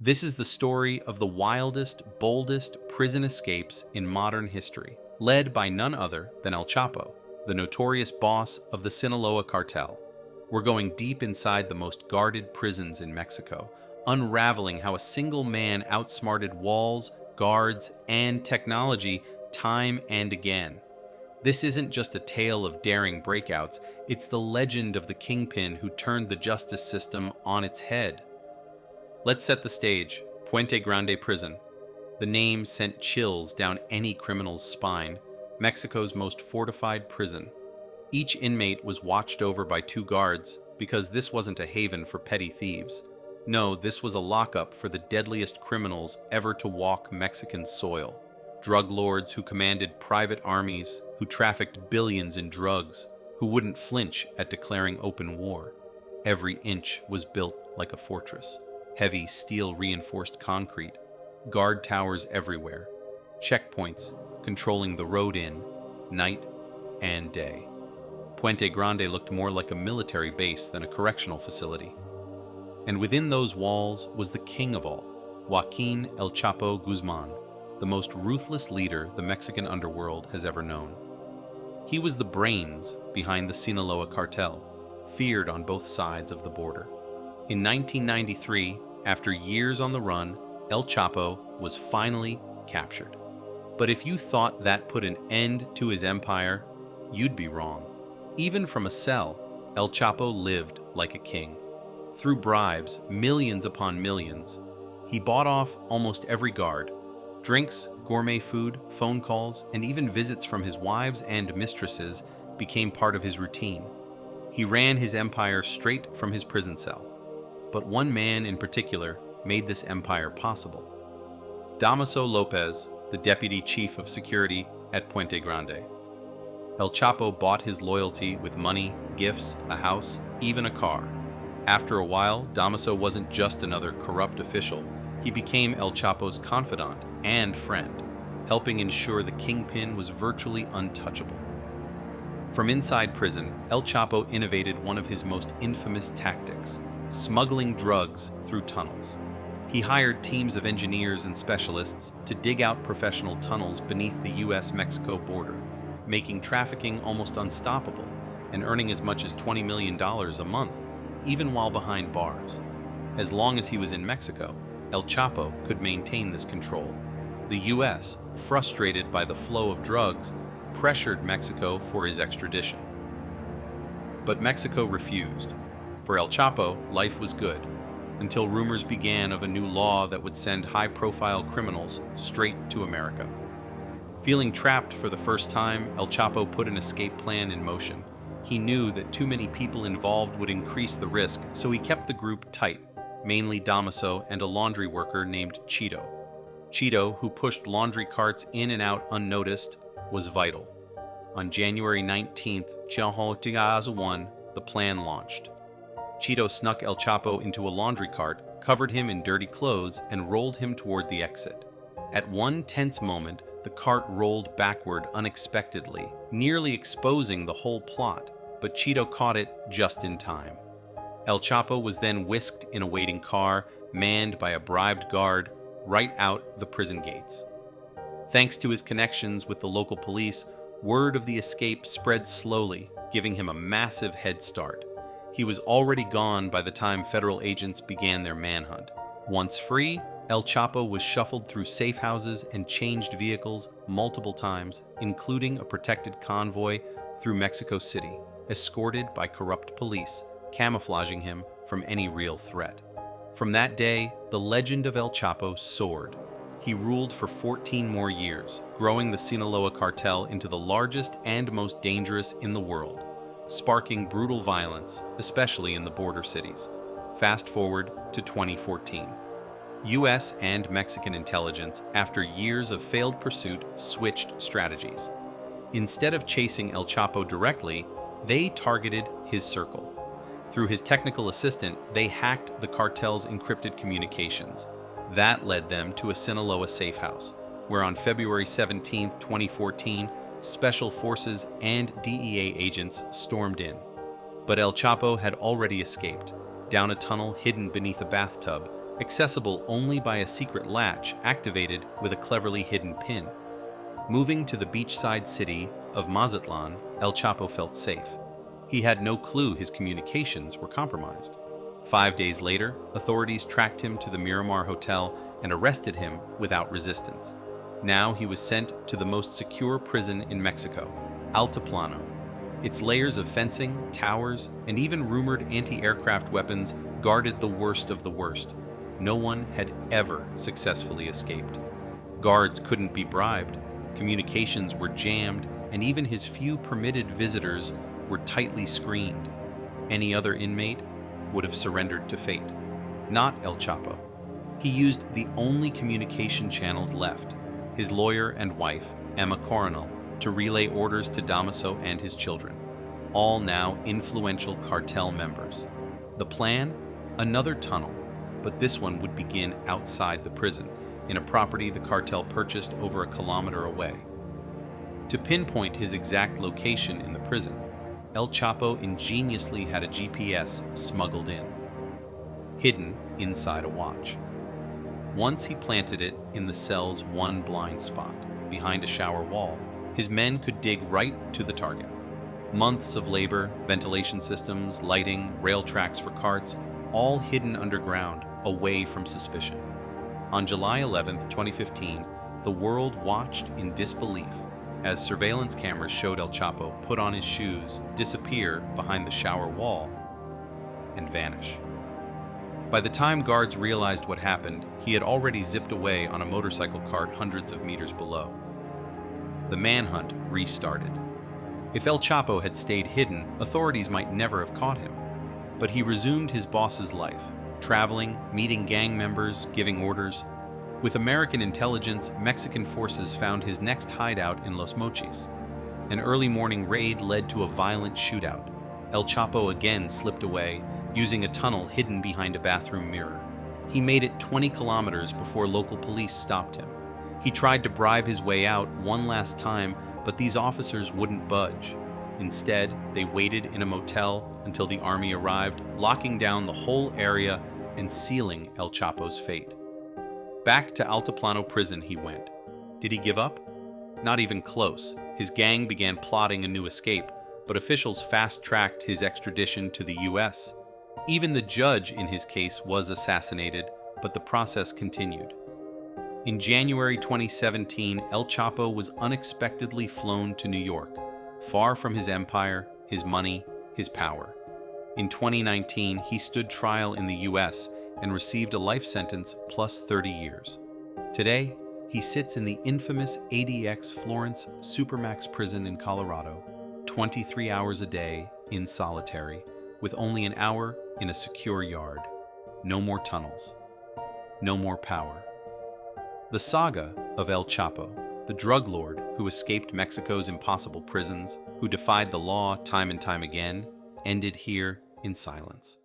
This is the story of the wildest, boldest prison escapes in modern history, led by none other than El Chapo, the notorious boss of the Sinaloa cartel. We're going deep inside the most guarded prisons in Mexico, unraveling how a single man outsmarted walls, guards, and technology time and again. This isn't just a tale of daring breakouts, it's the legend of the kingpin who turned the justice system on its head. Let's set the stage. Puente Grande Prison. The name sent chills down any criminal's spine. Mexico's most fortified prison. Each inmate was watched over by two guards, because this wasn't a haven for petty thieves. No, this was a lockup for the deadliest criminals ever to walk Mexican soil. Drug lords who commanded private armies, who trafficked billions in drugs, who wouldn't flinch at declaring open war. Every inch was built like a fortress. Heavy steel-reinforced concrete, guard towers everywhere, checkpoints controlling the road in, night and day. Puente Grande looked more like a military base than a correctional facility. And within those walls was the king of all, Joaquin El Chapo Guzman, the most ruthless leader the Mexican underworld has ever known. He was the brains behind the Sinaloa cartel, feared on both sides of the border. In 1993, after years on the run, El Chapo was finally captured. But if you thought that put an end to his empire, you'd be wrong. Even from a cell, El Chapo lived like a king. Through bribes, millions upon millions, he bought off almost every guard. Drinks, gourmet food, phone calls, and even visits from his wives and mistresses became part of his routine. He ran his empire straight from his prison cell. But one man in particular made this empire possible. Damaso Lopez, the deputy chief of security at Puente Grande. El Chapo bought his loyalty with money, gifts, a house, even a car. After a while, Damaso wasn't just another corrupt official. He became El Chapo's confidant and friend, helping ensure the kingpin was virtually untouchable. From inside prison, El Chapo innovated one of his most infamous tactics: smuggling drugs through tunnels. He hired teams of engineers and specialists to dig out professional tunnels beneath the US-Mexico border, making trafficking almost unstoppable and earning as much as $20 million a month, even while behind bars. As long as he was in Mexico, El Chapo could maintain this control. The US, frustrated by the flow of drugs, pressured Mexico for his extradition. But Mexico refused. For El Chapo, life was good, until rumors began of a new law that would send high-profile criminals straight to America. Feeling trapped for the first time, El Chapo put an escape plan in motion. He knew that too many people involved would increase the risk, so he kept the group tight, mainly Damaso and a laundry worker named Chito. Chito, who pushed laundry carts in and out unnoticed, was vital. On January 19th, 2001, the plan launched. Chito snuck El Chapo into a laundry cart, covered him in dirty clothes, and rolled him toward the exit. At one tense moment, the cart rolled backward unexpectedly, nearly exposing the whole plot, but Chito caught it just in time. El Chapo was then whisked in a waiting car, manned by a bribed guard, right out the prison gates. Thanks to his connections with the local police, word of the escape spread slowly, giving him a massive head start. He was already gone by the time federal agents began their manhunt. Once free, El Chapo was shuffled through safe houses and changed vehicles multiple times, including a protected convoy through Mexico City, escorted by corrupt police, camouflaging him from any real threat. From that day, the legend of El Chapo soared. He ruled for 14 more years, growing the Sinaloa cartel into the largest and most dangerous in the world, sparking brutal violence, especially in the border cities. Fast forward to 2014. US and Mexican intelligence, after years of failed pursuit, switched strategies. Instead of chasing El Chapo directly, they targeted his circle. Through his technical assistant, they hacked the cartel's encrypted communications. That led them to a Sinaloa safe house, where on February 17, 2014, Special Forces and DEA agents stormed in. But El Chapo had already escaped, down a tunnel hidden beneath a bathtub, accessible only by a secret latch activated with a cleverly hidden pin. Moving to the beachside city of Mazatlan, El Chapo felt safe. He had no clue his communications were compromised. 5 days later, authorities tracked him to the Miramar Hotel and arrested him without resistance. Now he was sent to the most secure prison in Mexico, Altiplano. Its layers of fencing, towers, and even rumored anti-aircraft weapons guarded the worst of the worst. No one had ever successfully escaped. Guards couldn't be bribed, communications were jammed, and even his few permitted visitors were tightly screened. Any other inmate would have surrendered to fate. Not El Chapo. He used the only communication channels left, his lawyer and wife, Emma Coronel, to relay orders to Damaso and his children, all now influential cartel members. The plan? Another tunnel, but this one would begin outside the prison, in a property the cartel purchased over a kilometer away. To pinpoint his exact location in the prison, El Chapo ingeniously had a GPS smuggled in, hidden inside a watch. Once he planted it in the cell's one blind spot, behind a shower wall, his men could dig right to the target. Months of labor, ventilation systems, lighting, rail tracks for carts, all hidden underground, away from suspicion. On July 11, 2015, the world watched in disbelief as surveillance cameras showed El Chapo put on his shoes, disappear behind the shower wall, and vanish. By the time guards realized what happened, he had already zipped away on a motorcycle cart hundreds of meters below. The manhunt restarted. If El Chapo had stayed hidden, authorities might never have caught him. But he resumed his boss's life, traveling, meeting gang members, giving orders. With American intelligence, Mexican forces found his next hideout in Los Mochis. An early morning raid led to a violent shootout. El Chapo again slipped away, using a tunnel hidden behind a bathroom mirror. He made it 20 kilometers before local police stopped him. He tried to bribe his way out one last time, but these officers wouldn't budge. Instead, they waited in a motel until the army arrived, locking down the whole area and sealing El Chapo's fate. Back to Altiplano prison he went. Did he give up? Not even close. His gang began plotting a new escape, but officials fast-tracked his extradition to the US. Even the judge in his case was assassinated, but the process continued. In January 2017, El Chapo was unexpectedly flown to New York, far from his empire, his money, his power. In 2019, he stood trial in the US and received a life sentence plus 30 years. Today, he sits in the infamous ADX Florence supermax prison in Colorado, 23 hours a day in solitary, with only an hour in a secure yard. No more tunnels. No more power. The saga of El Chapo, the drug lord who escaped Mexico's impossible prisons, who defied the law time and time again, ended here in silence.